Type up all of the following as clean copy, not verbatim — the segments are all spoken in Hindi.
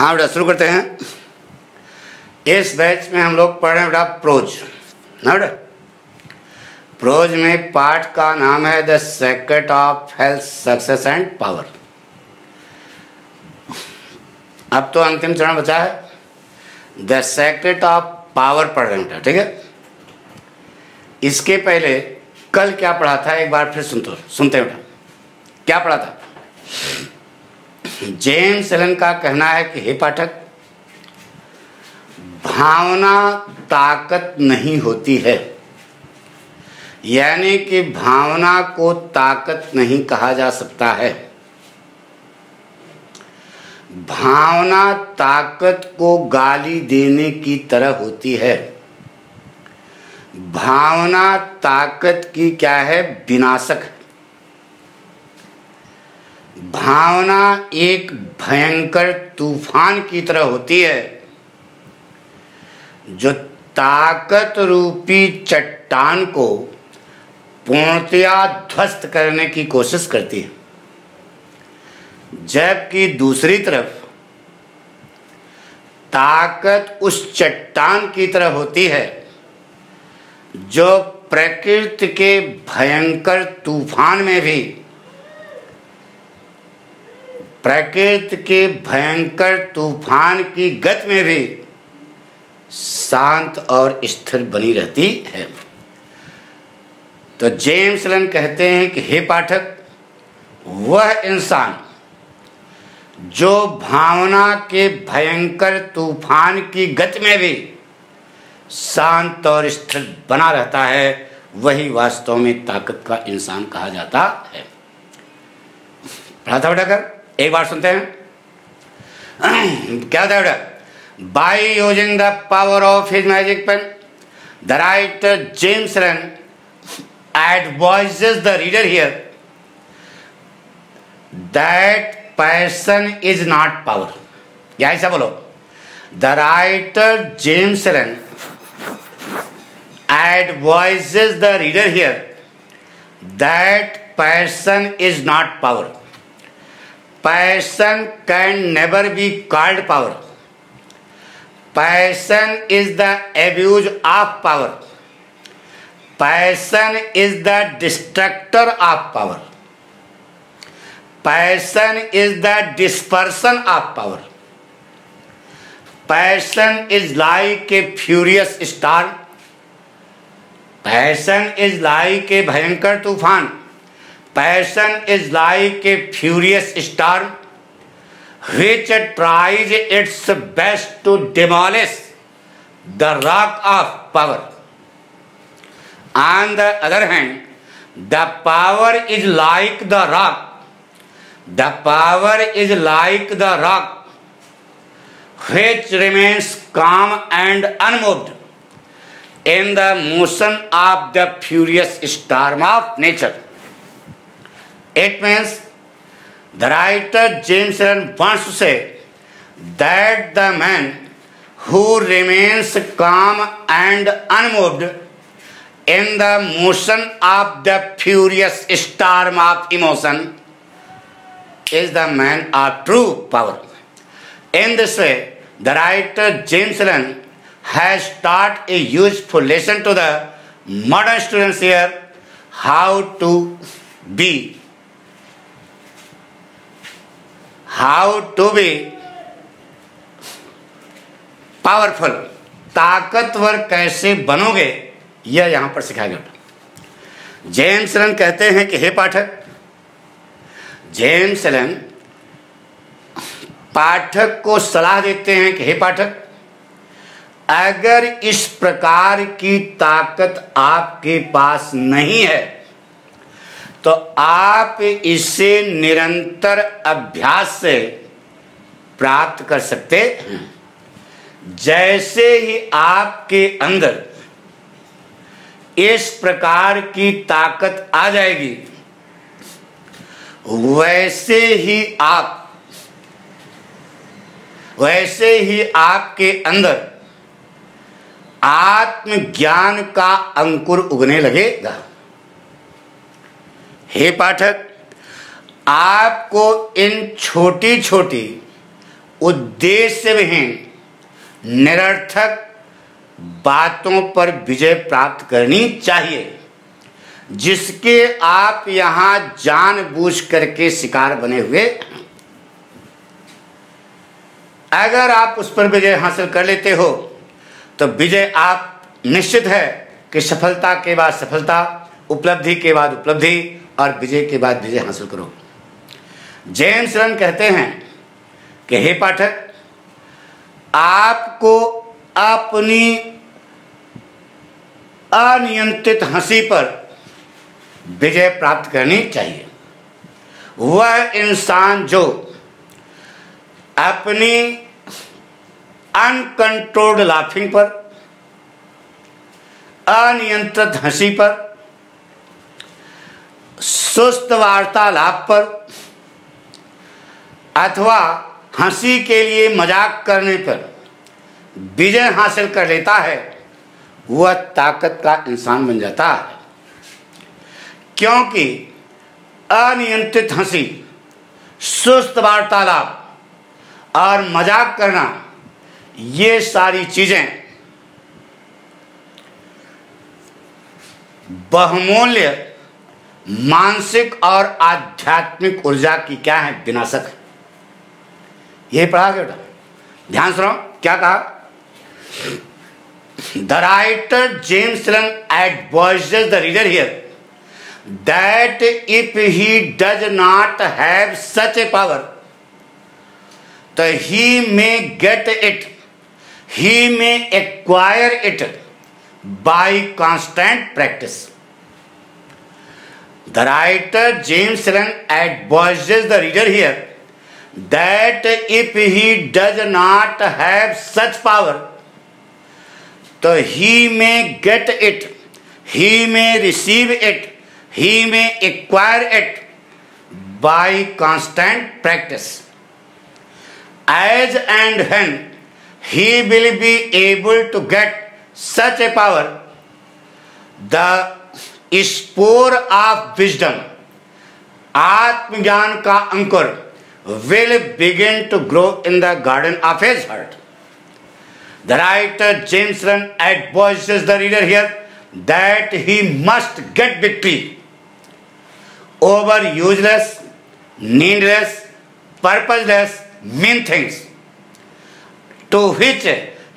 हाँ बेटा शुरू करते हैं। इस बैच में हम लोग पढ़ रहे हैं बेटा प्रोज ना बेटा। प्रोज में पाठ का नाम है the secret of health success and power. अब तो अंतिम चरण बचा है, द सेक्रेट ऑफ पावर पढ़ रहे हैं बेटा, ठीक है। इसके पहले कल क्या पढ़ा था एक बार फिर सुनते हैं बेटा। क्या पढ़ा था? जेम्स एलन का कहना है कि हे पाठक, भावना ताकत नहीं होती है, यानी कि भावना को ताकत नहीं कहा जा सकता है। भावना ताकत को गाली देने की तरह होती है। भावना ताकत की क्या है? विनाशक है। भावना एक भयंकर तूफान की तरह होती है जो ताकत रूपी चट्टान को पूर्णतया ध्वस्त करने की कोशिश करती है, जबकि दूसरी तरफ ताकत उस चट्टान की तरह होती है जो प्रकृति के भयंकर तूफान में भी, प्रकृति के भयंकर तूफान की गति में भी शांत और स्थिर बनी रहती है। तो जेम्स एलन कहते हैं कि हे पाठक, वह इंसान जो भावना के भयंकर तूफान की गति में भी शांत और स्थिर बना रहता है, वही वास्तव में ताकत का इंसान कहा जाता है। पढ़ा था बेटा कर, एक बार सुनते हैं। क्या था बेटा? By using the power of his magic pen, the writer James Allen advises the reader here that passion is not power. या ऐसा बोलो, the writer James Allen advises the reader here that passion is not power. Passion can never be called power. Passion is the abuse of power. Passion is the destructor of power. Passion is the dispersion of power. Passion is like a furious storm. Passion is like a भयंकर तूफान. Passion is like a furious storm which tries its best to demolish the rock of power. On the other hand, the power is like the rock. The power is like the rock which remains calm and unmoved in the motion of the furious storm of nature. It means the writer James Allen wants to say that the man who remains calm and unmoved in the motion of the furious storm of emotion is the man of true power. In this way, the writer James Allen has taught a useful lesson to the modern students here how to be powerful. ताकतवर कैसे बनोगे, यह यहां पर सिखाया गया। जेम्स एलन कहते हैं कि हे पाठक, जेम्स एलन पाठक को सलाह देते हैं कि हे पाठक, अगर इस प्रकार की ताकत आपके पास नहीं है तो आप इसे निरंतर अभ्यास से प्राप्त कर सकते हैं। जैसे ही आपके अंदर इस प्रकार की ताकत आ जाएगी, वैसे ही आपके अंदर आत्मज्ञान का अंकुर उगने लगेगा। हे पाठक, आपको इन छोटी छोटी उद्देश्यविहीन निरर्थक बातों पर विजय प्राप्त करनी चाहिए, जिसके आप यहां जानबूझ करके शिकार बने हुए। अगर आप उस पर विजय हासिल कर लेते हो तो विजय आप निश्चित है कि सफलता के बाद सफलता, उपलब्धि के बाद उपलब्धि और विजय के बाद विजय हासिल करो। जेम्स रन कहते हैं कि हे पाठक, आपको अपनी अनियंत्रित हंसी पर विजय प्राप्त करनी चाहिए। वह इंसान जो अपनी अनकंट्रोल्ड लाफिंग पर, अनियंत्रित हंसी पर, सुस्त वार्तालाप पर अथवा हंसी के लिए मजाक करने पर विजय हासिल कर लेता है, वह ताकत का इंसान बन जाता है। क्योंकि अनियंत्रित हंसी, सुस्त वार्तालाप और मजाक करना, ये सारी चीजें बहुमूल्य मानसिक और आध्यात्मिक ऊर्जा की क्या है, विनाशक है। यही पढ़ा गया बेटा, ध्यान सुनो क्या कहा। The writer James run advises the reader here that if he does not have such a power, then he may get it, he may acquire it by constant practice. The writer James Run advises the reader here that if he does not have such power, so he may get it, he may receive it, he may acquire it by constant practice. As and when he will be able to get such a power, the spore of wisdom, आत्मज्ञान का अंकुर, will begin to grow in the garden of his heart. The writer James Run advises the reader here that he must get victory over useless, needless, purposeless, mean things to which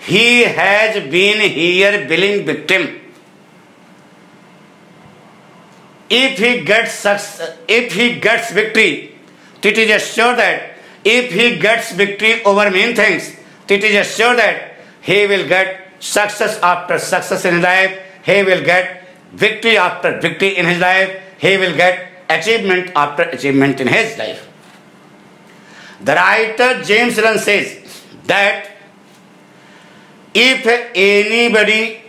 he has been here willing victim. If he gets victory, it is assured that if he gets victory over mean things, it is assured that he will get success after success in his life. He will get victory after victory in his life. He will get achievement after achievement in his life. The writer James Run says that if anybody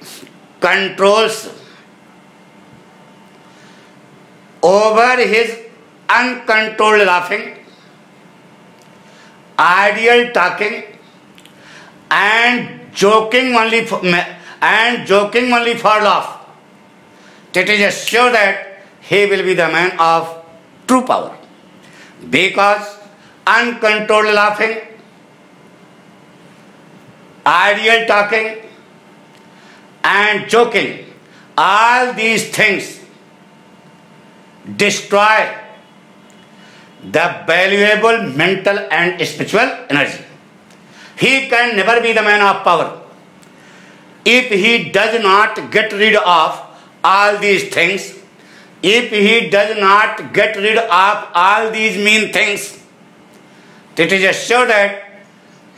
controls over his uncontrolled laughing, ideal talking, and joking only for laugh, it is assured that he will be the man of true power, because uncontrolled laughing, ideal talking, and joking, all these things destroy the valuable mental and spiritual energy. He can never be the man of power if he does not get rid of all these things, if he does not get rid of all these mean things. It is assured that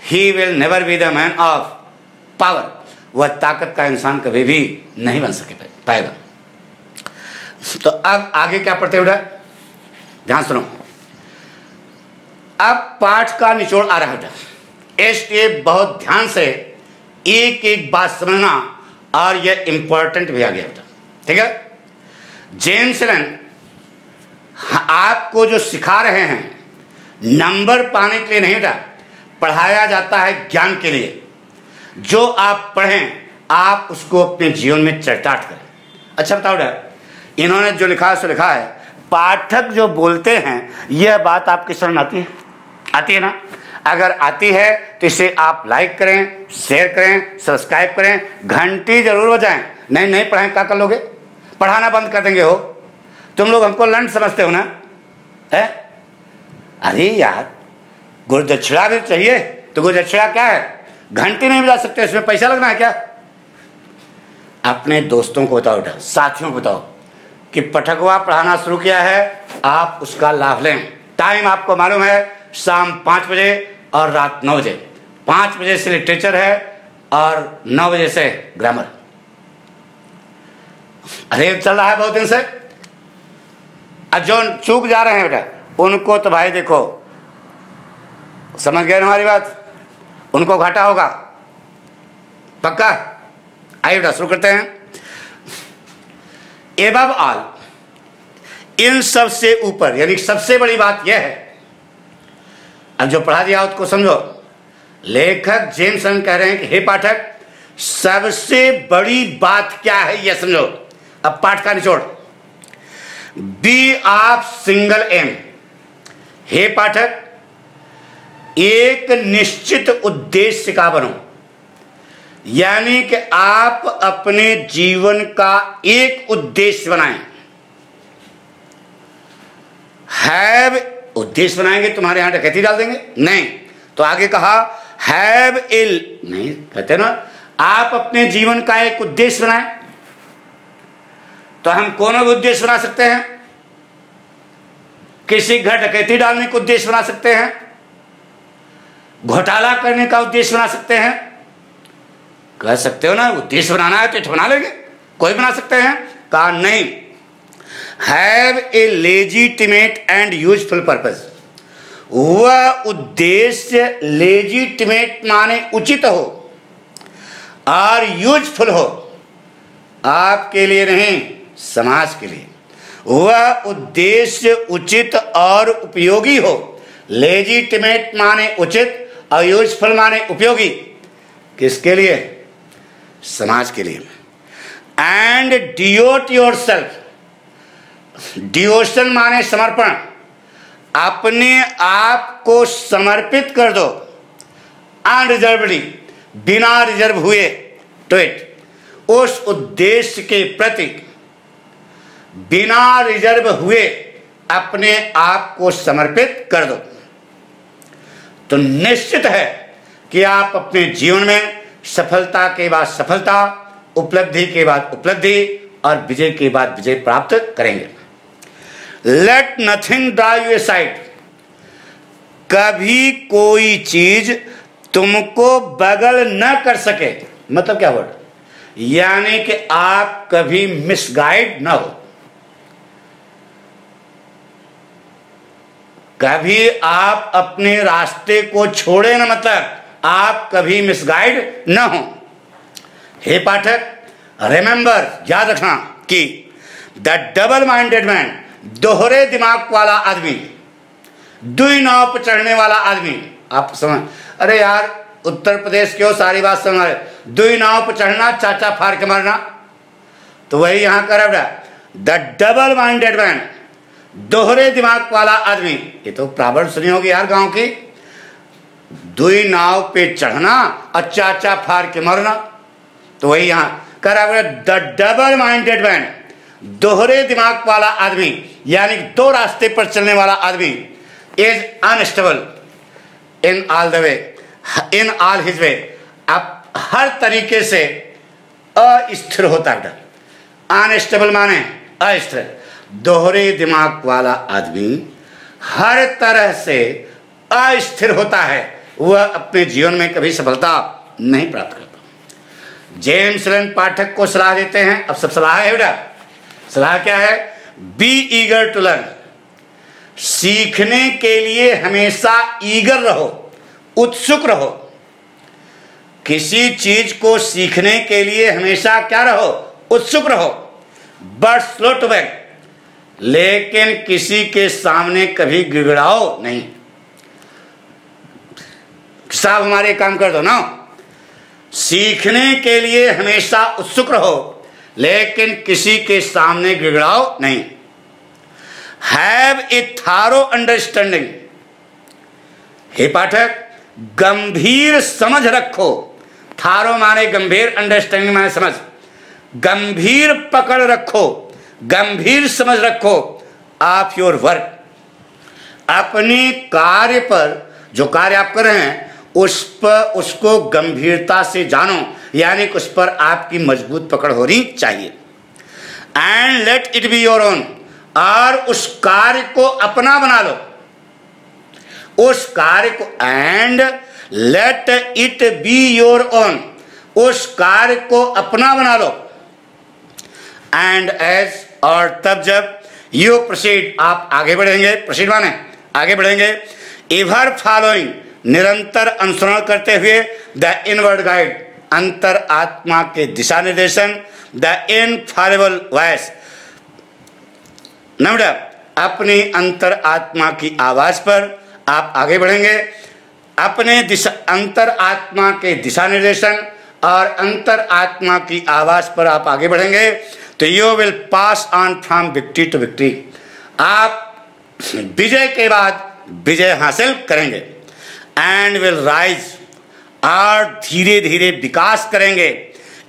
he will never be the man of power. वह ताकत का इंसान कभी भी नहीं बन पाएगा। तो अब आगे क्या पढ़ते बेटा, ध्यान सुनो। अब पाठ का निचोड़ आ रहा है, इसलिए बहुत ध्यान से एक एक बात समझना, और यह इंपॉर्टेंट भी आ गया बेटा, ठीक है। जेम्स रन आपको जो सिखा रहे हैं नंबर पाने के लिए नहीं बेटा, पढ़ाया जाता है ज्ञान के लिए। जो आप पढ़ें आप उसको अपने जीवन में चरितार्थ करें। अच्छा बताओ बेटा, इन्होंने जो लिखा है सो लिखा है, पाठक जो बोलते हैं यह बात आपकी समझ आती है ना? अगर आती है तो इसे आप लाइक करें, शेयर करें, सब्सक्राइब करें, घंटी जरूर बजाएं। नहीं पढ़ाएं क्या कर लोगे? पढ़ाना बंद कर देंगे हो? तुम लोग हमको लंड समझते हो ना? है? अरे यार, गुरुदक्षिणा भी चाहिए तो गुरुदक्षिणा क्या है? घंटी नहीं बजा सकते, इसमें पैसा लगना है क्या? अपने दोस्तों को बताओ, साथियों को बताओ कि पठकवा पढ़ाना शुरू किया है, आप उसका लाभ लें। टाइम आपको मालूम है, शाम 5 बजे और रात 9 बजे। 5 बजे से लिटरेचर है और 9 बजे से ग्रामर। अरे चल रहा है बहुत दिन से। और जो चूक जा रहे हैं बेटा, उनको तो भाई देखो, समझ गए हमारी बात, उनको घाटा होगा पक्का। आइए बेटा शुरू करते हैं। एबव ऑल, इन सब से ऊपर, यानी सबसे बड़ी बात यह है, अब जो पढ़ा दिया उसको समझो। लेखक जेम्स लन कह रहे हैं कि हे पाठक, सबसे बड़ी बात क्या है यह समझो। अब पाठ का निचोड़, बी ऑफ सिंगल एम। हे पाठक, एक निश्चित उद्देश्य का बनो, यानी कि आप अपने जीवन का एक उद्देश्य बनाएं। हैव, उद्देश्य बनाएंगे तुम्हारे यहां डकैती डाल देंगे? नहीं, तो आगे कहा हैव इल, नहीं कहते ना, आप अपने जीवन का एक उद्देश्य बनाएं। तो हम कौन उद्देश्य बना सकते हैं? किसी घर डकैती डालने का उद्देश्य बना सकते हैं, घोटाला करने का उद्देश्य बना सकते हैं। कह सकते हो ना, उद्देश्य बनाना है तो बना लेंगे, कोई बना सकते हैं। कहा नहीं, have a legitimate and useful purpose. वह उद्देश्य लेजिटिमेट माने उचित हो और यूजफुल हो, आपके लिए नहीं समाज के लिए। वह उद्देश्य उचित और उपयोगी हो। लेजिटिमेट माने उचित और यूजफुल माने उपयोगी। किसके लिए? समाज के लिए। एंड डिवोट योरसेल्फ, डिवोशन माने समर्पण, अपने आप को समर्पित कर दो अनरिजर्वली, बिना रिजर्व हुए, टू इट, उस उद्देश्य के प्रति बिना रिजर्व हुए अपने आप को समर्पित कर दो। तो निश्चित है कि आप अपने जीवन में सफलता के बाद सफलता, उपलब्धि के बाद उपलब्धि और विजय के बाद विजय प्राप्त करेंगे। Let nothing drive you aside, कभी कोई चीज तुमको बगल न कर सके। मतलब क्या वर्ड? यानी कि आप कभी मिसगाइड न हो, कभी आप अपने रास्ते को छोड़े न, मतलब आप कभी मिसगाइड न हो। हे पाठक, रिमेंबर, याद रखना कि द डबल माइंडेड मैन, दोहरे दिमाग वाला आदमी, दुई नाव पर चढ़ने वाला आदमी। आप समझ, अरे यार उत्तर प्रदेश क्यों सारी बात समझ रहे? दुई नाव पर चढ़ना, चाचा फाड़ के मारना, तो वही यहां कर रहा। द डबल माइंडेड मैन, दोहरे दिमाग वाला आदमी। ये तो प्रॉवर्ब सुनी होगी यार गांव की। दुई नाव पे चढ़ना और चाचा फाड़ के मरना, तो वही यहां करा। द डबल माइंडेड मैन, दोहरे दिमाग वाला आदमी, यानी दो रास्ते पर चलने वाला आदमी, is unstable in all the way, in all his way, अब हर तरीके से अस्थिर होता है। अनस्टेबल माने अस्थिर। दोहरे दिमाग वाला आदमी हर तरह से अस्थिर होता है, वह अपने जीवन में कभी सफलता नहीं प्राप्त करता। जेम्स लन पाठक को सलाह देते हैं। अब सब सलाह है बेटा। सलाह क्या है? बी ईगर टू लर्न, सीखने के लिए हमेशा ईगर रहो, उत्सुक रहो। किसी चीज को सीखने के लिए हमेशा क्या रहो? उत्सुक रहो। बट स्लो टू बैक, लेकिन किसी के सामने कभी गिड़गिड़ाओ नहीं। साहब हमारे काम कर दो ना। सीखने के लिए हमेशा उत्सुक रहो, लेकिन किसी के सामने गिड़गिड़ाओ नहीं। हैव ए थारो अंडरस्टैंडिंग, हे पाठक, गंभीर समझ रखो। थारो माने गंभीर, अंडरस्टैंडिंग माने समझ। गंभीर पकड़ रखो, गंभीर समझ रखो ऑफ योर वर्क। अपने कार्य पर, जो कार्य आप कर रहे हैं उस पर, उसको गंभीरता से जानो, यानी कि उस पर आपकी मजबूत पकड़ होनी चाहिए। And let it be your own, और उस कार्य को अपना बना लो, उस कार्य को। And let it be your own, उस कार्य को अपना बना लो। एंड एज, और तब जब यू प्रोसीड, आप आगे बढ़ेंगे, प्रोसीड माने आगे बढ़ेंगे, एवर फॉलोइंग, निरंतर अनुसरण करते हुए, द इनवर्ड गाइड, अंतर आत्मा के दिशा निर्देशन, द इनफॉलेबल वॉइस, नंबर, अपनी अंतर आत्मा की आवाज पर आप आगे बढ़ेंगे। अपने दिशा, अंतर आत्मा के दिशा निर्देशन और अंतर आत्मा की आवाज पर आप आगे बढ़ेंगे तो you will pass on from victory to victory, आप विजय के बाद विजय हासिल करेंगे। एंड विल राइज, और धीरे धीरे विकास करेंगे,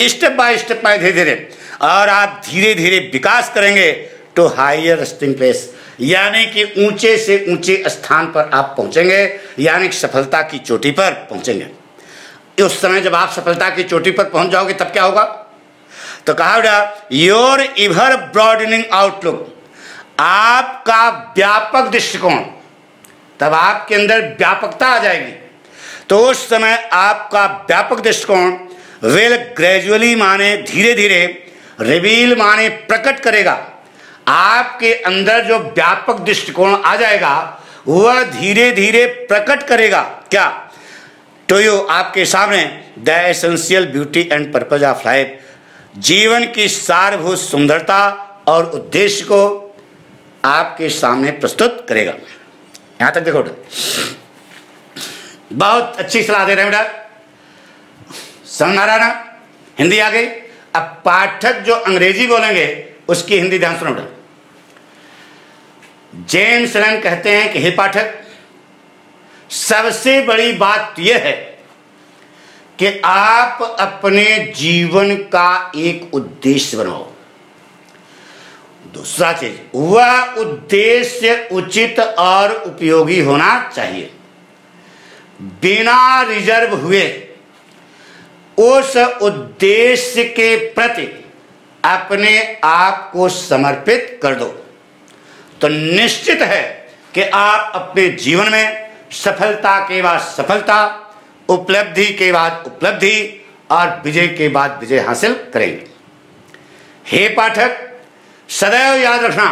स्टेप बाय स्टेप बाय धीरे धीरे, और आप धीरे धीरे विकास करेंगे टू हायर रेस्टिंग प्लेस, यानी कि ऊंचे से ऊंचे स्थान पर आप पहुंचेंगे, यानी कि सफलता की चोटी पर पहुंचेंगे। उस समय जब आप सफलता की चोटी पर पहुंच जाओगे तब क्या होगा? तो कहा योर इवर ब्रॉडनिंग आउटलुक, आपका व्यापक दृष्टिकोण, तब आपके अंदर व्यापकता आ जाएगी। तो उस समय आपका व्यापक दृष्टिकोण विल ग्रेजुअली माने धीरे धीरे, रिवील माने प्रकट करेगा। आपके अंदर जो व्यापक दृष्टिकोण आ जाएगा वह धीरे धीरे प्रकट करेगा क्या? टू यू, आपके सामने, the essential beauty and purpose of life, जीवन की सारभूत सुंदरता और उद्देश्य को आपके सामने प्रस्तुत करेगा। यहां तक देखो, बहुत अच्छी सलाह दे रहे हैं बेटा, समझ आ रहा ना? हिंदी आ गई। अब पाठक जो अंग्रेजी बोलेंगे उसकी हिंदी ध्यान सुनो बेटा। जेम्स लन कहते हैं कि हे पाठक, सबसे बड़ी बात यह है कि आप अपने जीवन का एक उद्देश्य बनाओ। दूसरा चीज, वह उद्देश्य उचित और उपयोगी होना चाहिए। बिना रिजर्व हुए उस उद्देश्य के प्रति अपने आप को समर्पित कर दो, तो निश्चित है कि आप अपने जीवन में सफलता के बाद सफलता, उपलब्धि के बाद उपलब्धि और विजय के बाद विजय हासिल करेंगे। हे पाठक, सदैव याद रखना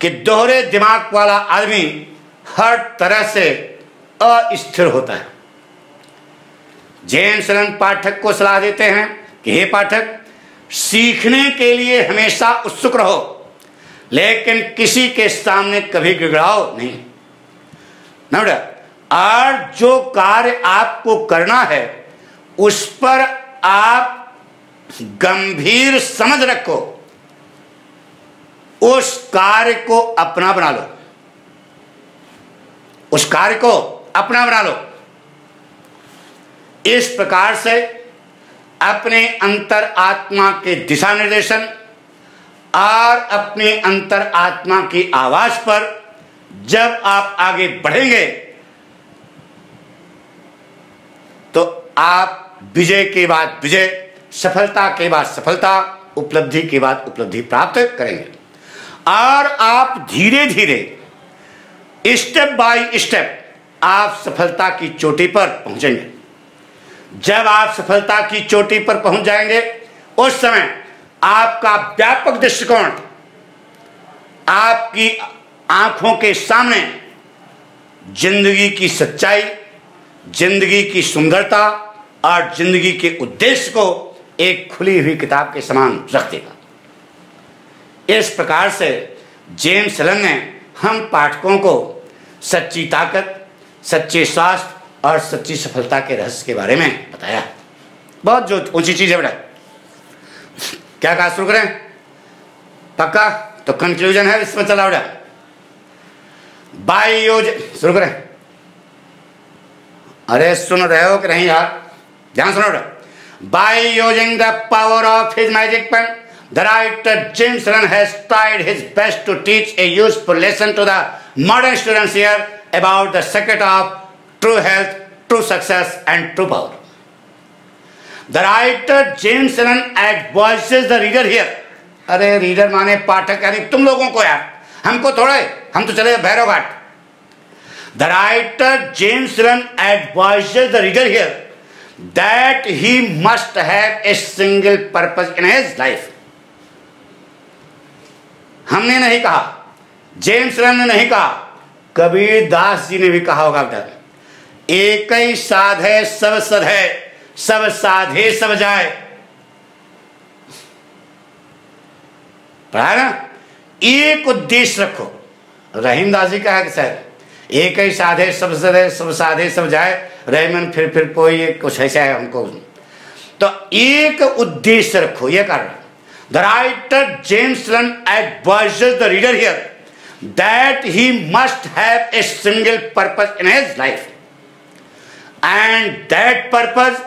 कि दोहरे दिमाग वाला आदमी हर तरह से अस्थिर होता है। जेम्स लन पाठक को सलाह देते हैं कि हे पाठक, सीखने के लिए हमेशा उत्सुक रहो, लेकिन किसी के सामने कभी गिड़गिड़ाओ नहीं। और जो कार्य आपको करना है उस पर आप गंभीर समझ रखो, उस कार्य को अपना बना लो, उस कार्य को अपना बना लो। इस प्रकार से अपने अंतर आत्मा के दिशा निर्देशन और अपने अंतर आत्मा की आवाज पर जब आप आगे बढ़ेंगे तो आप विजय के बाद विजय, सफलता के बाद सफलता, उपलब्धि के बाद उपलब्धि प्राप्त करेंगे। और आप धीरे धीरे, स्टेप बाय स्टेप आप सफलता की चोटी पर पहुंचेंगे। जब आप सफलता की चोटी पर पहुंच जाएंगे उस समय आपका व्यापक दृष्टिकोण आपकी आंखों के सामने जिंदगी की सच्चाई, जिंदगी की सुंदरता और जिंदगी के उद्देश्य को एक खुली हुई किताब के समान रख देगा। इस प्रकार से जेम्स लन ने हम पाठकों को सच्ची ताकत, सच्चे स्वास्थ्य और सच्ची सफलता के रहस्य के बारे में बताया। बहुत जो ऊंची चीज है बेटा। क्या कहा, शुरू करें? पक्का? तो कंक्लूजन है इसमें, चला बेटा। बाय यूज, शुरू करें। अरे सुन रहे हो कि नहीं यार? ध्यान सुनो। By using the power of his magic pen, the writer James Allen has tried his best to teach a useful lesson to the modern students here about the secret of true health, true success and true power. The writer James Allen advises the reader here. अरे रीडर माने पाठक, यानी तुम लोगों को यार, हमको थोड़े, हम तो चले भैरव घाट. The writer James Run advises the reader here that he must have a single purpose in his life. हमने नहीं कहा, जेम्स रन ने नहीं कहा, कबीर दास जी ने भी कहा होगा बेटा, एक ही साध है सब सद है, सब साधे सब जाए. पढ़ा ना? एक उद्देश्य रखो. रहीम दास जी का है कि सर एक ही साधे सब सदे, सब साधे सब जाए, रहमन फिर कोई कुछ ऐसा है हमको. तो एक उद्देश्य रखो, ये कारण. The writer James run advises the reader here that he must have a single purpose in his life and that purpose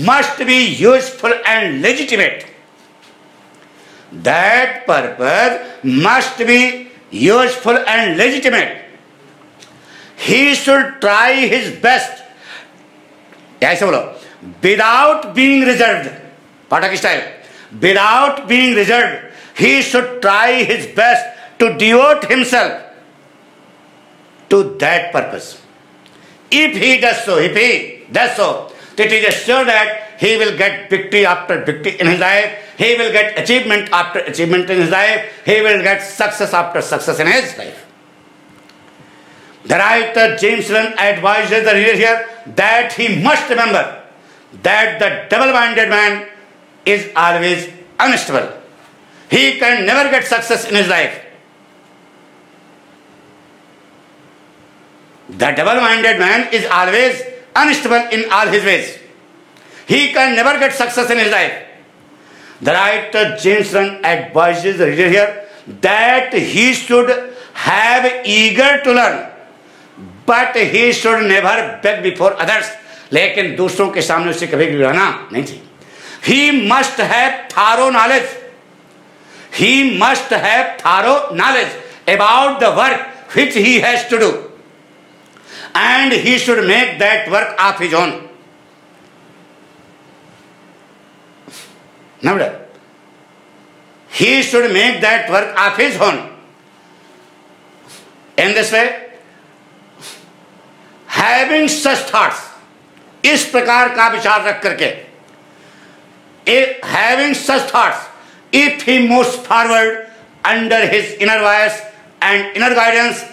must be useful and legitimate. That purpose must be useful and legitimate. He should try his best, ऐसे बोलो, without being reserved. Pathak style. Without being reserved, he should try his best to devote himself to that purpose. If he does so, it is assured that he will get victory after victory in his life. He will get achievement after achievement in his life. He will get success after success in his life. The writer James Run advises the reader here that he must remember that the double-minded man is always unstable. He can never get success in his life. The double-minded man is always unstable in all his ways. He can never get success in his life. The writer James Run advises the reader here that he should have eager to learn, but he should never beg before others. लेकिन दूसरों के सामने उसे कभी गिराना नहीं चाहिए. He must have thorough knowledge. He must have thorough knowledge about the work which he has to do, and he should make that work of his own. Now, he should make that work of his own. In this way, having such thoughts, इस प्रकार का विचार रख करके, having such thoughts, if he moves forward under his inner voice and inner guidance,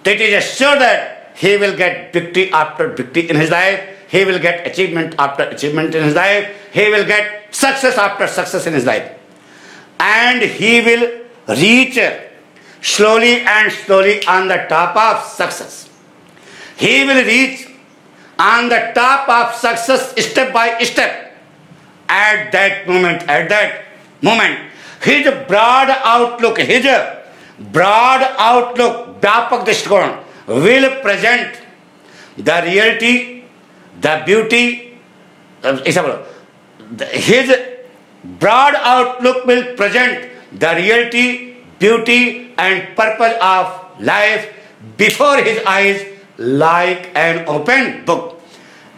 it is assured that he will get victory after victory in his life. He will get achievement after achievement in his life. He will get success after success in his life, and he will reach slowly and slowly on the top of success. He will reach on the top of success step by step. At that moment, his broad outlook, व्यापक दृष्टिकोण will present the reality, the beauty, ऐसा बोलो, his broad outlook will present the reality, beauty and purpose of life before his eyes like an open book.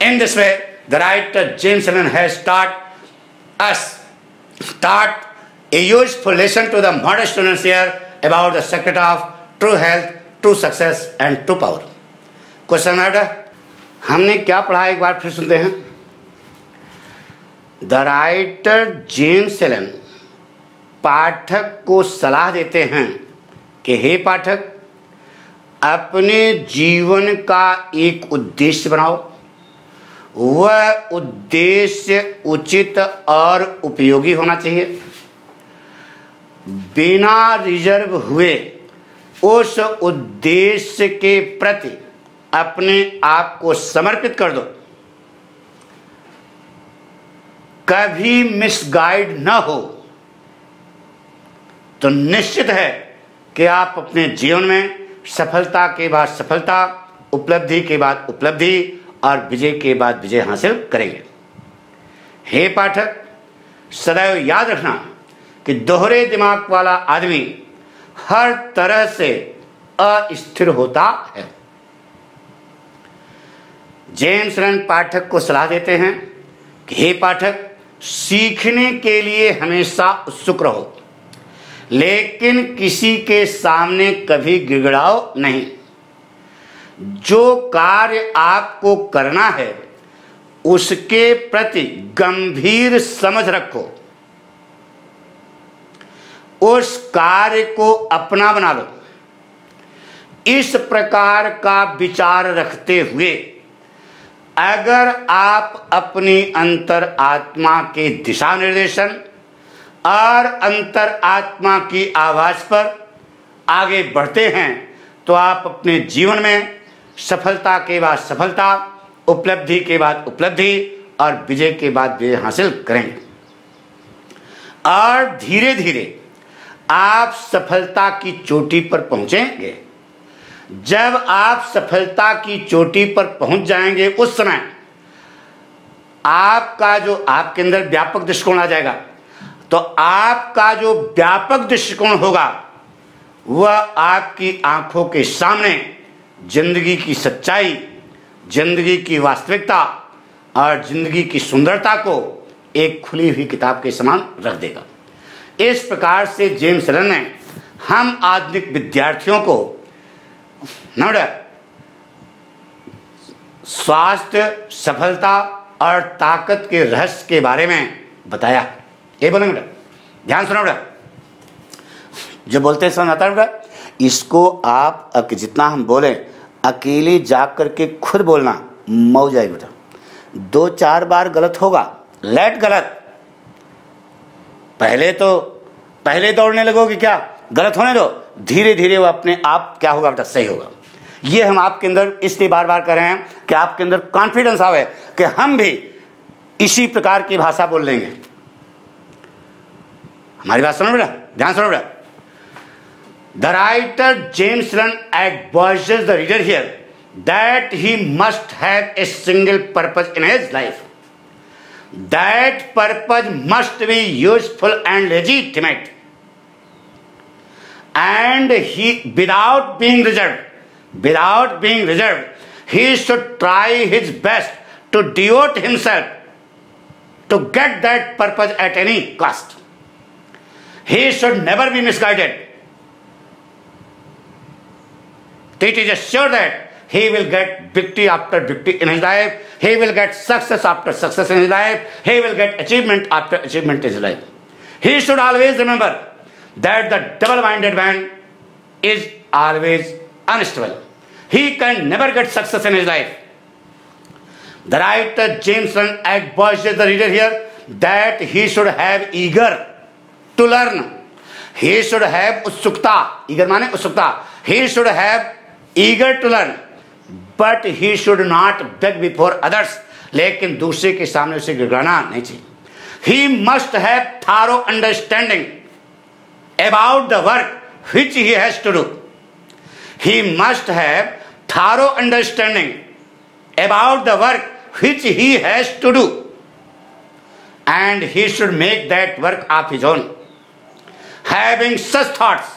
In this way, the writer James Run has taught a useful lesson to the modern students here about the secret of true health, true success and true power. Question आया, हमने क्या पढ़ा एक बार फिर सुनते हैं. द राइटर जेम्स रन पाठक को सलाह देते हैं कि हे पाठक, अपने जीवन का एक उद्देश्य बनाओ. वह उद्देश्य उचित और उपयोगी होना चाहिए. बिना रिजर्व हुए उस उद्देश्य के प्रति अपने आप को समर्पित कर दो. कभी मिसगाइड न हो तो निश्चित है कि आप अपने जीवन में सफलता के बाद सफलता, उपलब्धि के बाद उपलब्धि और विजय के बाद विजय हासिल करेंगे। हे पाठक, सदैव याद रखना कि दोहरे दिमाग वाला आदमी हर तरह से अस्थिर होता है। जेम्स रन पाठक को सलाह देते हैं कि हे पाठक, सीखने के लिए हमेशा उत्सुक रहो, लेकिन किसी के सामने कभी गिड़गिड़ाओ नहीं। जो कार्य आपको करना है उसके प्रति गंभीर समझ रखो, उस कार्य को अपना बना लो। इस प्रकार का विचार रखते हुए अगर आप अपनी अंतर आत्मा के दिशा निर्देशन और अंतर आत्मा की आवाज पर आगे बढ़ते हैं तो आप अपने जीवन में सफलता के बाद सफलता, उपलब्धि के बाद उपलब्धि और विजय के बाद विजय हासिल करेंगे। और धीरे धीरे आप सफलता की चोटी पर पहुंचेंगे। जब आप सफलता की चोटी पर पहुंच जाएंगे उस समय आपका जो आपके अंदर व्यापक दृष्टिकोण आ जाएगा। तो आपका जो व्यापक दृष्टिकोण होगा वह आपकी आंखों के सामने जिंदगी की सच्चाई, जिंदगी की वास्तविकता और जिंदगी की सुंदरता को एक खुली हुई किताब के समान रख देगा। इस प्रकार से जेम्स रन ने हम आधुनिक विद्यार्थियों को स्वास्थ्य, सफलता और ताकत के रहस्य के बारे में बताया। ये बोलेंगे बेटा, ध्यान सुनो बेटा, जो बोलते हैं समझ आता है बेटा। इसको आप जितना हम बोले अकेले जा करके खुद बोलना मौज आएगी बेटा। 2-4 बार गलत होगा, लेट गलत, पहले दौड़ने लगोगे क्या, गलत होने दो, धीरे धीरे वो अपने आप क्या होगा बेटा, सही होगा। ये हम आपके अंदर इसलिए बार बार कर रहे हैं कि आपके अंदर कॉन्फिडेंस आवे कि हम भी इसी प्रकार की भाषा बोल लेंगे। हमारी बात सुनो बेटा, ध्यान सुनो बेटा। The writer James Run advises the reader here that he must have a single purpose in his life. That purpose must be useful and legitimate. And without being reserved, he should try his best to devote himself to get that purpose at any cost. He should never be misguided. It is assured that he will get victory after victory in his life. He will get success after success in his life. He will get achievement after achievement in his life. He should always remember that the double-minded man is always unstable. He can never get success in his life. The writer James Run advises the reader here that he should have eager to learn. He should have उत्सुकता, eager माने उत्सुकता. He should have eager to learn, but he should not beg before others. लेकिन दूसरे के सामने उसे गिड़गिड़ाना नहीं चाहिए. He must have thorough understanding about the work which he has to do. He must have thorough understanding about the work which he has to do, and he should make that work of his own. Having such thoughts,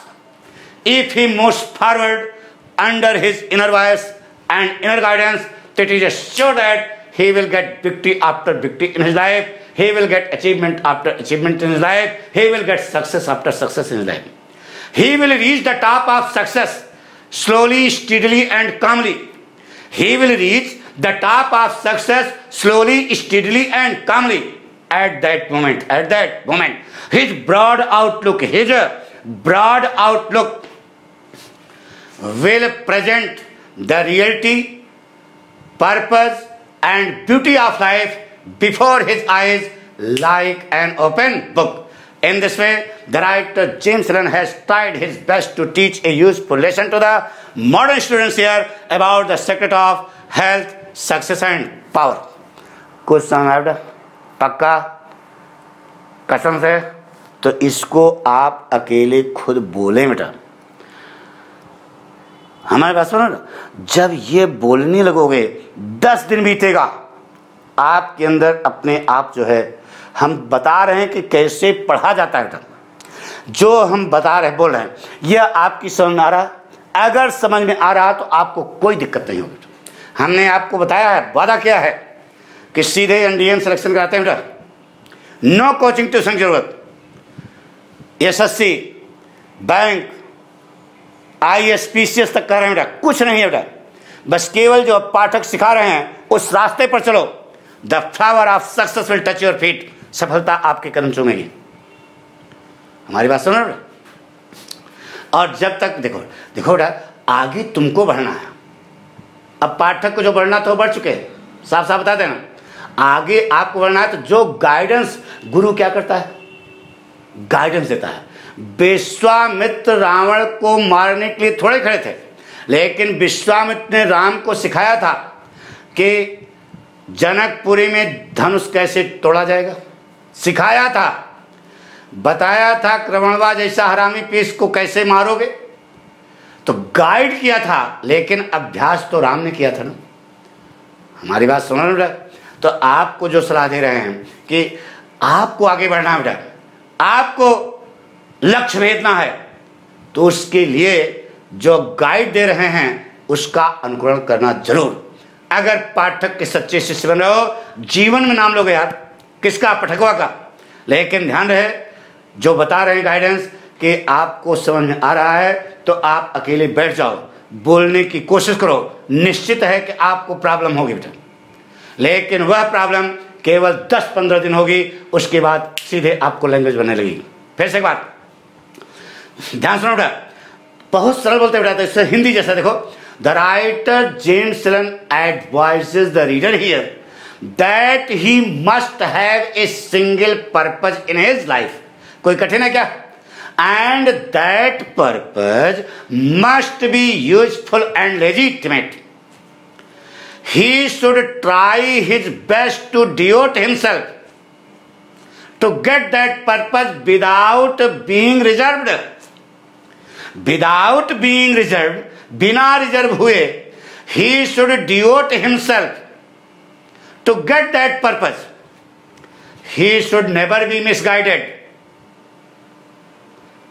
if he moves forward under his inner voice and inner guidance, it is sure that he will get victory after victory in his life. He will get achievement after achievement in his life. He will get success after success in his life. He will reach the top of success slowly, steadily and calmly. He will reach the top of success slowly, steadily and calmly. At that moment, his broad outlook will present the reality, purpose and beauty of life before his eyes like an open book. In this way, the writer James Run has tried his best to teach a useful lesson to the modern students here about the secret of health, success and power. कुछ समझ पक्का कसम से? तो इसको आप अकेले खुद बोले बेटा। हमारे पास सुनो ना, जब ये बोलने लगोगे 10 दिन बीतेगा, आपके अंदर अपने आप जो है, हम बता रहे हैं कि कैसे पढ़ा जाता है, जो हम बता रहे बोल रहे हैं यह आपकी समझ में आ रहा है। अगर समझ में आ रहा तो आपको कोई दिक्कत नहीं होगी। हमने आपको बताया है, वादा किया है कि सीधे एनडीएम सिलेक्शन कराते हैं बेटा, नो कोचिंग ट्यूशन की जरूरत। एसएससी, बैंक, आईएएस, पीसीएस तक कर रहे हैं बेटा, कुछ नहीं है बेटा, बस केवल जो पाठक सिखा रहे हैं उस रास्ते पर चलो। The flower of success will touch your feet, सफलता आपके कदम चूमेगी। हमारी बात सुनो बेटा। और जब तक देखो बेटा, आगे तुमको बढ़ना है। अब पाठक को जो बढ़ना था वो बढ़ चुके हैं, साफ साफ बता देना। आगे आपको बढ़ना है तो जो गाइडेंस गुरु क्या करता है, गाइडेंस देता है। विश्वामित्र रावण को मारने के लिए थोड़े खड़े थे, लेकिन विश्वामित्र ने राम को सिखाया था कि जनकपुरी में धनुष कैसे तोड़ा जाएगा, सिखाया था, बताया था क्रवणवा जैसा हरामी पीस को कैसे मारोगे, तो गाइड किया था, लेकिन अभ्यास तो राम ने किया था ना। हमारी बात सुनो बेटा। तो आपको जो सलाह दे रहे हैं कि आपको आगे बढ़ना है बेटा, आपको लक्ष्य भेदना है, तो उसके लिए जो गाइड दे रहे हैं उसका अनुकरण करना जरूर। अगर पाठक के सच्चे शिष्य बन रहे हो, जीवन में नाम लोगे यार, किसका, पठकवा का। लेकिन ध्यान रहे, जो बता रहे हैं गाइडेंस कि आपको समझ में आ रहा है तो आप अकेले बैठ जाओ, बोलने की कोशिश करो। निश्चित है कि आपको प्रॉब्लम होगी बेटा, लेकिन वह प्रॉब्लम केवल 10-15 दिन होगी, उसके बाद सीधे आपको लैंग्वेज बनने लगेगी। फिर से एक बात ध्यान सुनो बेटा, बहुत सरल बोलते बेटा, तो इससे हिंदी जैसा देखो। The writer James Elon advises the reader here that he must have a single purpose in his life. कोई कठिन है क्या? And that purpose must be useful and legitimate. He should try his best to devote himself to get that purpose without being reserved. Without being reserved, बिना रिजर्व हुए, he should devote himself to get that purpose. He should never be misguided.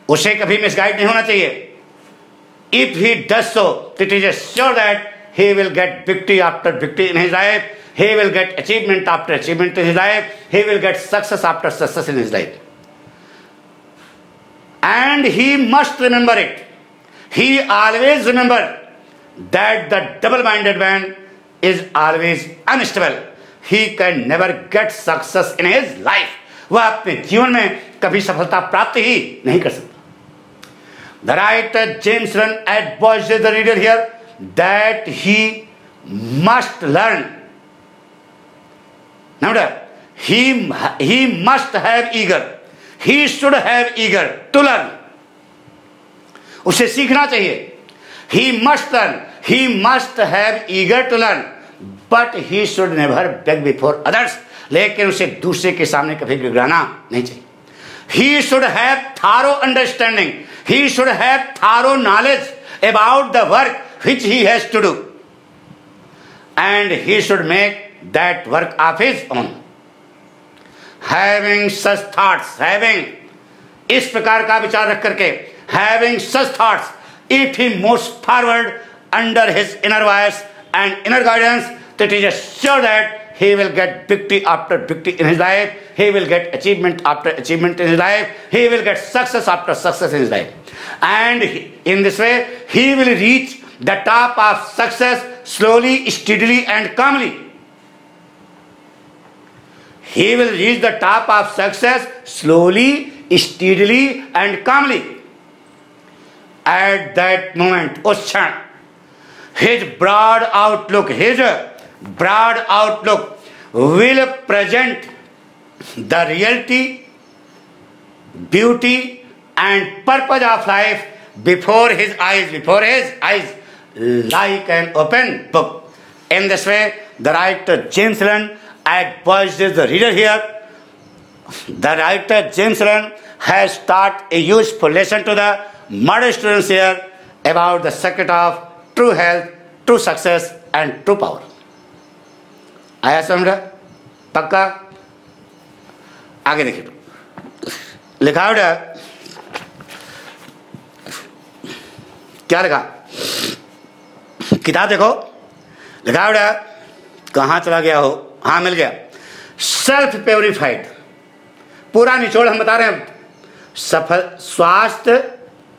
उसे कभी मिसगाइड नहीं होना चाहिए. If he does so, it is sure that he will get victory after victory in his life. He will get achievement after achievement in his life. He will get success after success in his life. And he must remember it. He always remember that the double-minded man is always unstable. He can never get success in his life. वह अपने जीवन में कभी सफलता प्राप्त ही नहीं कर सकता. The writer James Run advises the reader here that he must learn. Now, he must have eager. He should have eager to learn. उसे सीखना चाहिए. He must learn. He must have eager to learn. But he should never beg before others. लेकिन उसे दूसरे के सामने कभी गिड़गिड़ाना नहीं चाहिए. He should have thorough understanding. He should have thorough knowledge about the work which he has to do, and he should make that work of his own. Having such thoughts, having इस प्रकार का विचार रख करके, having such thoughts, if he moves forward under his inner voice and inner guidance, that is sure that he will get victory after victory in his life. He will get achievement after achievement in his life. He will get success after success in his life. And in this way, he will reach the top of success slowly, steadily and calmly. He will reach the top of success slowly, steadily and calmly. At that moment, उस क्षण, his broad outlook will present the reality, beauty and purpose of life before his eyes like an open book. In this way, the writer James Run advises the reader here. The writer James Run has taught a useful lesson to the modern students here about the secret of true health, true success and true power. आया समझा? पक्का? आगे देखिए, लिखा है, क्या लिखा? किताब देखो, लिखा है, कहाँ चला गया हो? हाँ, मिल गया। सेल्फ प्योरीफाइड, पूरा निचोड़ हम बता रहे हैं। स्वास्थ्य,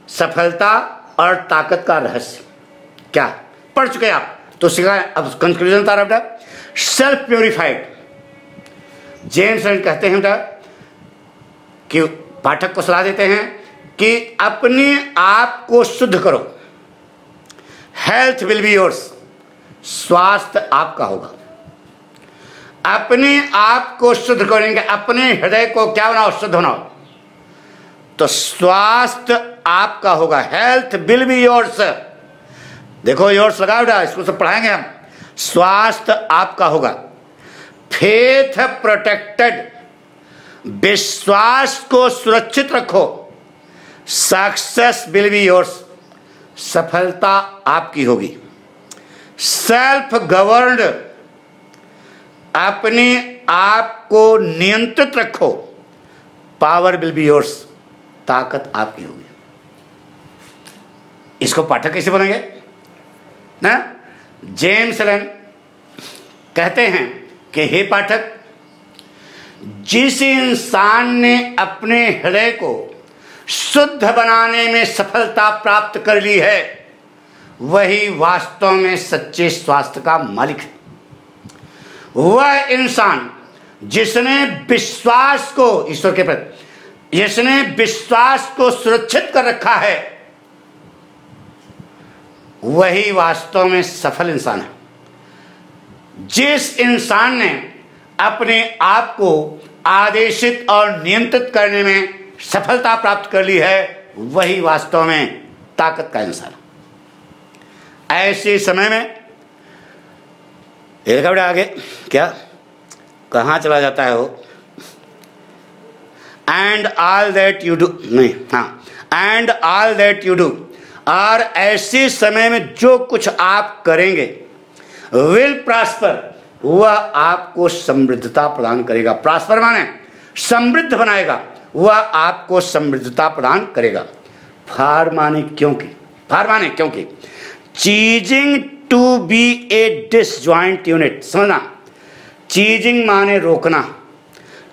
सफलता और ताकत का रहस्य क्या? पढ़ चुके आप तो सीखा। अब कंक्लूजन बता रहा बेटा। सेल्फ प्योरीफाइड, जेम्स कहते हैं बेटा कि पाठक को सलाह देते हैं कि अपने आप को शुद्ध करो। हेल्थ विल बी योर्स, स्वास्थ्य आपका होगा। अपने आप को शुद्ध करेंगे, अपने हृदय को क्या बनाओ? शुद्ध बनाओ, तो स्वास्थ्य आपका होगा। हेल्थ विल बी योर्स, देखो योर्स लगा बेटा, इसको सब पढ़ाएंगे हम। स्वास्थ्य आपका होगा। फेथ प्रोटेक्टेड, विश्वास को सुरक्षित रखो। सक्सेस विल बी योर्स, सफलता आपकी होगी। सेल्फ गवर्नड, अपने आप को नियंत्रित रखो। पावर विल बी योर्स, ताकत आपकी होगी। इसको पाठक कैसे बनेंगे ना? जेम्स एलन कहते हैं कि हे पाठक, जिस इंसान ने अपने हृदय को शुद्ध बनाने में सफलता प्राप्त कर ली है, वही वास्तव में सच्चे स्वास्थ्य का मालिक है। वह इंसान जिसने विश्वास को, ईश्वर के प्रति जिसने विश्वास को सुरक्षित कर रखा है, वही वास्तव में सफल इंसान है। जिस इंसान ने अपने आप को आदेशित और नियंत्रित करने में सफलता प्राप्त कर ली है, वही वास्तव में ताकत का इंसान है। ऐसे समय में आगे क्या, कहाँ चला जाता है वो? And all that you do, नहीं, हाँ, and all that you do, और ऐसे समय में जो कुछ आप करेंगे, विल प्रॉस्पर, वह आपको समृद्धता प्रदान करेगा। प्रॉस्पर माने समृद्ध बनाएगा, वह आपको समृद्धता प्रदान करेगा। फार माने क्योंकि, फार माने क्योंकि, ceasing to be a disjoint unit, समझना। चीजिंग माने रोकना,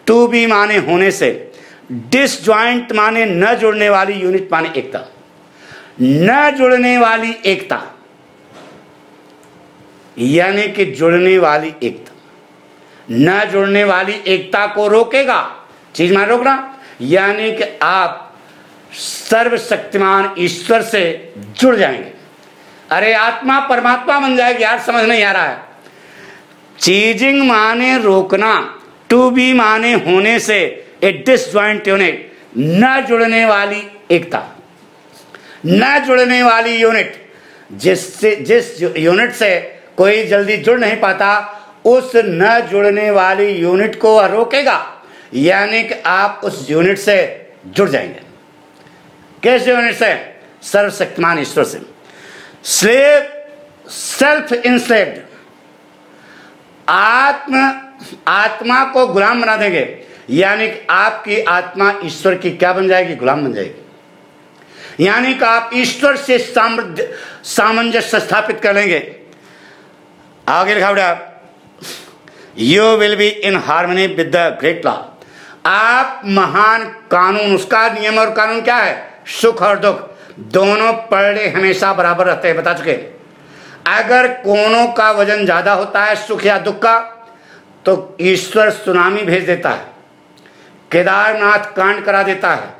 टू बी माने होने से, डिसजॉइंट माने न जुड़ने वाली, यूनिट माने एकता। न जुड़ने वाली एकता यानी कि जुड़ने वाली एकता। न जुड़ने वाली एकता को रोकेगा, चीज माने रोकना, यानी कि आप सर्वशक्तिमान ईश्वर से जुड़ जाएंगे। अरे आत्मा परमात्मा बन जाएगी यार, समझ नहीं आ रहा है। चीजिंग माने रोकना, टू बी माने होने से, ए डिसजॉइंट यूनिट, न जुड़ने वाली एकता। न जुड़ने वाली यूनिट, जिस यूनिट से कोई जल्दी जुड़ नहीं पाता, उस न जुड़ने वाली यूनिट को वह रोकेगा, यानी कि आप उस यूनिट से जुड़ जाएंगे। किस यूनिट से? सर्वशक्तिमान ईश्वर से। स्लेव, सेल्फ इंस्लेव्ड, आत्मा को गुलाम बना देंगे, यानी कि आपकी आत्मा ईश्वर की क्या बन जाएगी? गुलाम बन जाएगी। यानी कि आप ईश्वर से सामंजस्य स्थापित कर लेंगे। आगे लिखा हुआ, you will be in harmony with the great law, आप महान कानून, उसका नियम और कानून क्या है? सुख और दुख दोनों पलड़े हमेशा बराबर रहते हैं, बता चुके। अगर कोनों का वजन ज्यादा होता है, सुख या दुख का, तो ईश्वर सुनामी भेज देता है, केदारनाथ कांड करा देता है,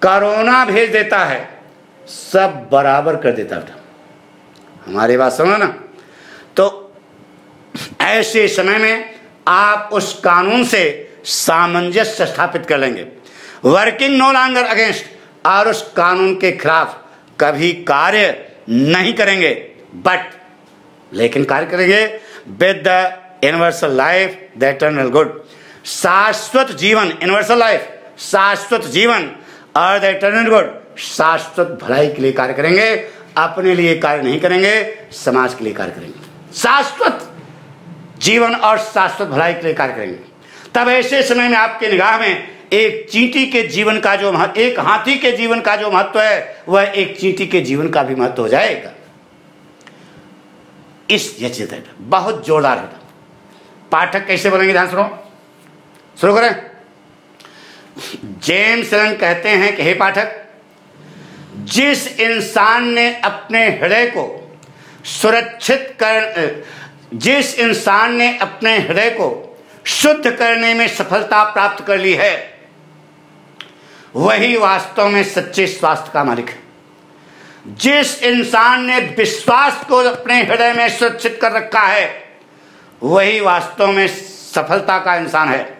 कोरोना भेज देता है, सब बराबर कर देता है। हमारी बात समझो ना। तो ऐसे समय में आप उस कानून से सामंजस्य स्थापित कर लेंगे। वर्किंग नो लॉन्गर अगेंस्ट, और उस कानून के खिलाफ कभी कार्य नहीं करेंगे, बट लेकिन कार्य करेंगे with the universal life the eternal good, शाश्वत जीवन, यूनिवर्सल लाइफ शाश्वत जीवन, और द इटर्नल गुड शाश्वत भलाई के लिए कार्य करेंगे। अपने लिए कार्य नहीं करेंगे, समाज के लिए कार्य करेंगे, शाश्वत जीवन और शाश्वत भलाई के लिए कार्य करेंगे। तब ऐसे समय में आपके निगाह में एक चींटी के जीवन का जो महत्व, एक हाथी के जीवन का जो महत्व है, वह एक चींटी के जीवन का भी महत्व हो जाएगा। इस ये चीज है, बहुत जोरदार है। पाठक कैसे बोलेंगे, ध्यान सुनो, शुरू करें। जेम्स एलन कहते हैं कि हे पाठक, जिस इंसान ने अपने हृदय को सुरक्षित कर, जिस इंसान ने अपने हृदय को शुद्ध करने में सफलता प्राप्त कर ली है, वही वास्तव में सच्चे स्वास्थ्य का मालिक है। जिस इंसान ने विश्वास को अपने हृदय में सुरक्षित कर रखा है, वही वास्तव में सफलता का इंसान है।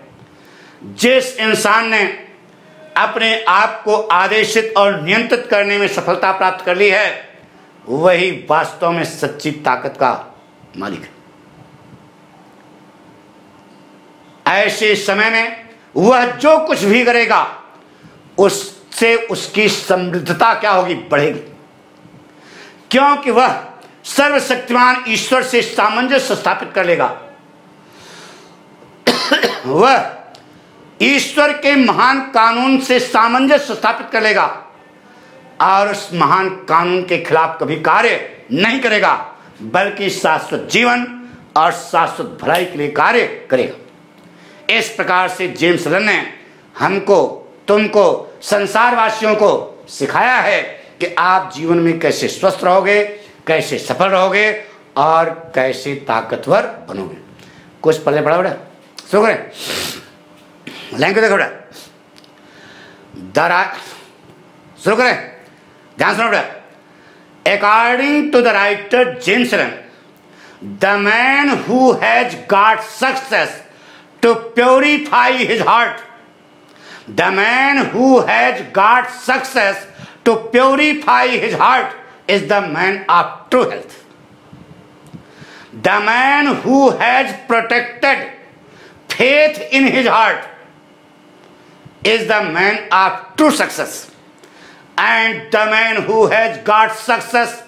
जिस इंसान ने अपने आप को आदेशित और नियंत्रित करने में सफलता प्राप्त कर ली है, वही वास्तव में सच्ची ताकत का मालिक है। ऐसे समय में वह जो कुछ भी करेगा, उससे उसकी समृद्धता क्या होगी, बढ़ेगी, क्योंकि वह सर्वशक्तिमान ईश्वर से सामंजस्य स्थापित कर लेगा। वह ईश्वर के महान कानून से सामंजस्य स्थापित कर लेगा और उस महान कानून के खिलाफ कभी कार्य नहीं करेगा, बल्कि शाश्वत जीवन और शाश्वत भलाई के लिए कार्य करेगा। इस प्रकार से जेम्स एलन ने हमको, तुमको, संसारवासियों को सिखाया है कि आप जीवन में कैसे स्वस्थ रहोगे, कैसे सफल रहोगे और कैसे ताकतवर बनोगे। कुछ पल्ले पड़ा बेटा, शुरू करें, लाइन को देखो बेटा, शुरू करें, ध्यान सुनो बेटा। According to the writer James Allen, the man who has got success to purify his heart, the man who has got success to purify his heart is the man of true health. The man who has protected faith in his heart is the man of true success, and the man who has got success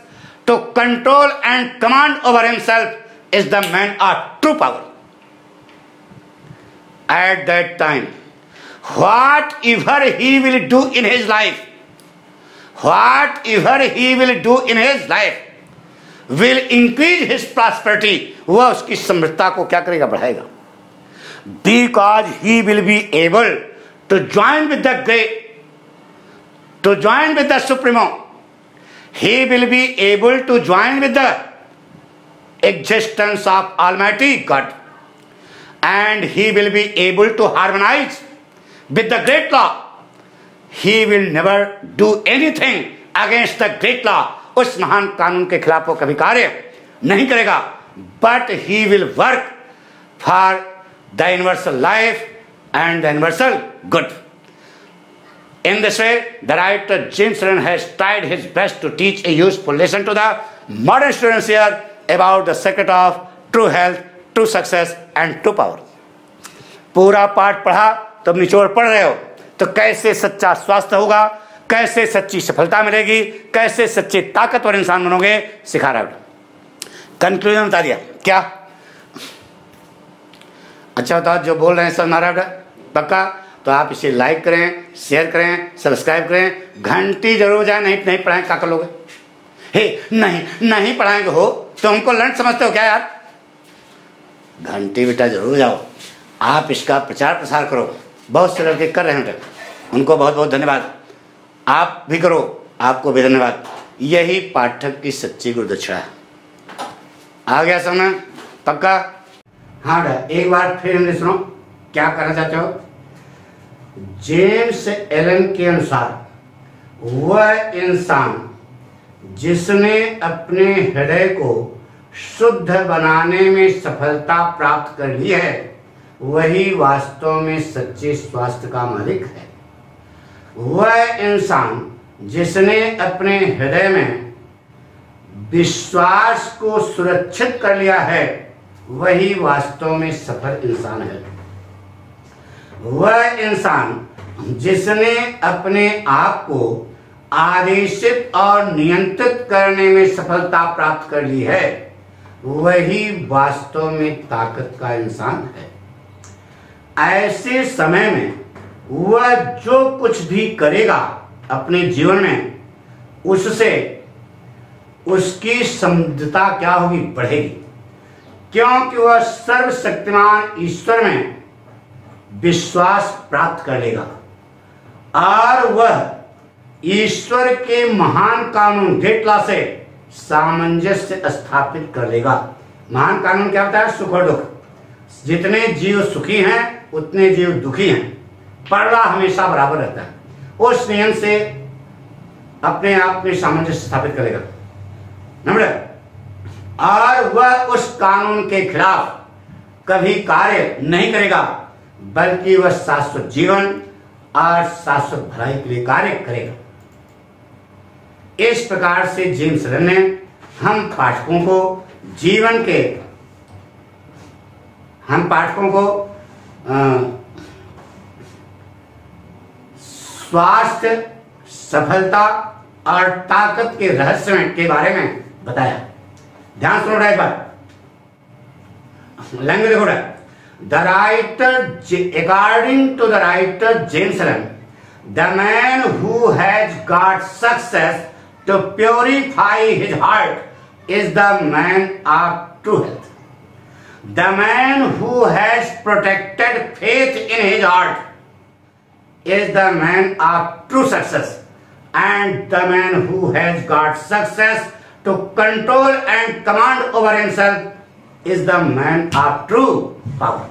to control and command over himself is the man of true power. At that time, whatever he will do in his life, whatever he will do in his life will increase his prosperity. वह उसकी समृद्धता को क्या करेगा, बढ़ाएगा। Because he will be able to join with the great, to join with the Supremo. He will be able to join with the existence of Almighty God. And he will be able to harmonize with the great law. He will never do anything against the great law. उस महान कानून के खिलाफ वो कभी कार्य नहीं करेगा, but he will work for the universal life and the universal good. In this way, the writer James Allen has tried his best to teach a useful lesson to the modern students here about the secret of true health, true success and true power. पूरा पाठ पढ़ा, तुम निचोड़ पढ़ रहे हो, तो कैसे सच्चा स्वास्थ्य होगा, कैसे सच्ची सफलता मिलेगी, कैसे सच्चे ताकतवर इंसान बनोगे, सिखा रहा है। कंक्लूजन बता दिया क्या? अच्छा बताओ, जो बोल रहे हैं सब नारा पक्का? तो आप इसे लाइक करें, शेयर करें, सब्सक्राइब करें, घंटी जरूर जाए, नहीं पढ़ाएंगे क्या कर लोगे? हे नहीं पढ़ाएंगे हो तो हमको लंच समझते हो क्या यार? घंटी बेटा जरूर जाओ, आप इसका प्रचार प्रसार करो। बहुत से लड़के कर रहे हैं, उनको बहुत बहुत धन्यवाद। आप भी करो, आपको भी धन्यवाद। यही पाठक की सच्ची गुरुदक्षिणा है। आ गया समझ पक्का? हाँ बेटा, एक बार फिर हमने सुनो, क्या करना चाहते हो? जेम्स एलन के अनुसार वह इंसान जिसने अपने हृदय को शुद्ध बनाने में सफलता प्राप्त कर ली है, वही वास्तव में सच्चे स्वास्थ्य का मालिक है। वह इंसान जिसने अपने हृदय में विश्वास को सुरक्षित कर लिया है, वही वास्तव में सफल इंसान है। वह इंसान जिसने अपने आप को आदेशित और नियंत्रित करने में सफलता प्राप्त कर ली है, वही वास्तव में ताकत का इंसान है। ऐसे समय में वह जो कुछ भी करेगा अपने जीवन में, उससे उसकी समृद्धता क्या होगी, बढ़ेगी, क्योंकि वह सर्वशक्तिमान ईश्वर में विश्वास प्राप्त कर लेगा और वह ईश्वर के महान कानून ग्रेट लॉ से सामंजस्य स्थापित कर लेगा। महान कानून क्या होता है? सुख और दुख। जितने जीव सुखी हैं उतने जीव दुखी हैं, पड़ला हमेशा बराबर रहता है। उस नियम से अपने आप में सामंजस्य स्थापित करेगा। नंबर, और वह उस कानून के खिलाफ कभी कार्य नहीं करेगा, बल्कि वह शाश्वत जीवन और शाश्वत भलाई के लिए कार्य करेगा। इस प्रकार से जेम्स रन ने हम पाठकों को स्वास्थ्य, सफलता और ताकत के रहस्य के बारे में बताया। ध्यान सुनो एक बार, लैंग्वेज देखो। The writer, according to the writer James Run, the man who has got success to purify his heart is the man of true health. The man who has protected faith in his heart is the man of true success, and the man who has got success to control and command over himself is the man of true power.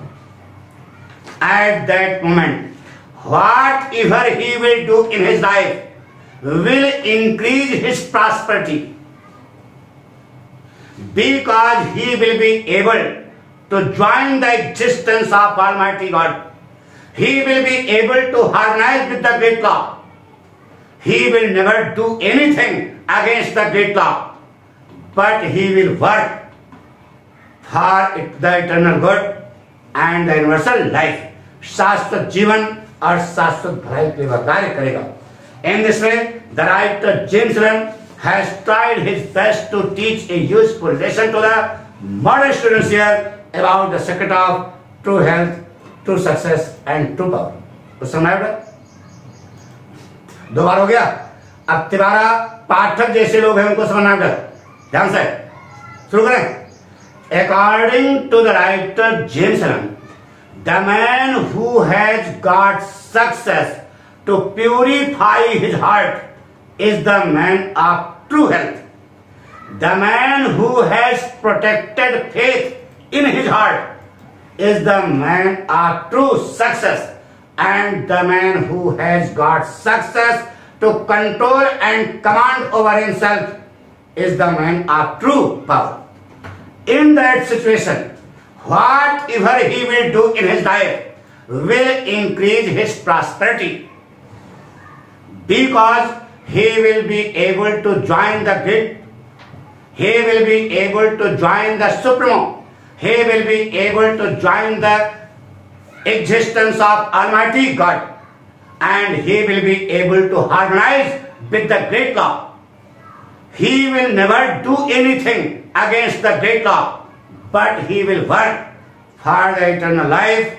At that moment, whatever he will do in his life will increase his prosperity, because he will be able to join the existence of Almighty God. He will be able to harmonize with the great law. He will never do anything against the great law, but he will work for the eternal good and the universal life. शाश्वत जीवन और शाश्वत भलाई के लिए कार्य करेगा। In this way, the writer James Run has tried his best to teach a useful lesson to the modern students here about the secret of true health, true success and true power. तो समझ में? दो बार हो गया। अब तिबारा पाठक जैसे लोग हैं उनको समझना है। ध्यान से शुरू करें। According to the writer James Run, the man who has got success to purify his heart is the man of true health. The man who has protected faith in his heart is the man of true success, and the man who has got success to control and command over himself is the man of true power. In that situation, whatever he will do in his life will increase his prosperity, because he will be able to join the great, he will be able to join the Supremo, he will be able to join the existence of Almighty God, and he will be able to harmonize with the great law. He will never do anything against the great law, but he will work for the eternal life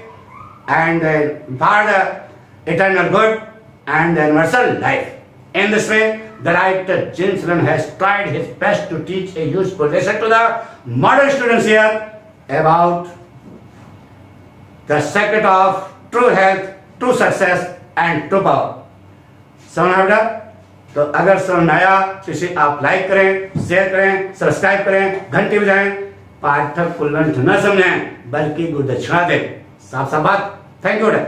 and for the eternal good and the universal life. In this way, the writer James Run has tried his best to teach a useful lesson to the modern students here about the secret of true health, true success and true power. समझ बेटा? तो अगर समझ आया तो इसे आप लाइक करें, शेयर करें, सब्सक्राइब करें, घंटी बजाएं, पाठक को लंठ न समझें बल्कि गुरुदक्षिणा दें। साफ साफ बात। थैंक यू बेटा।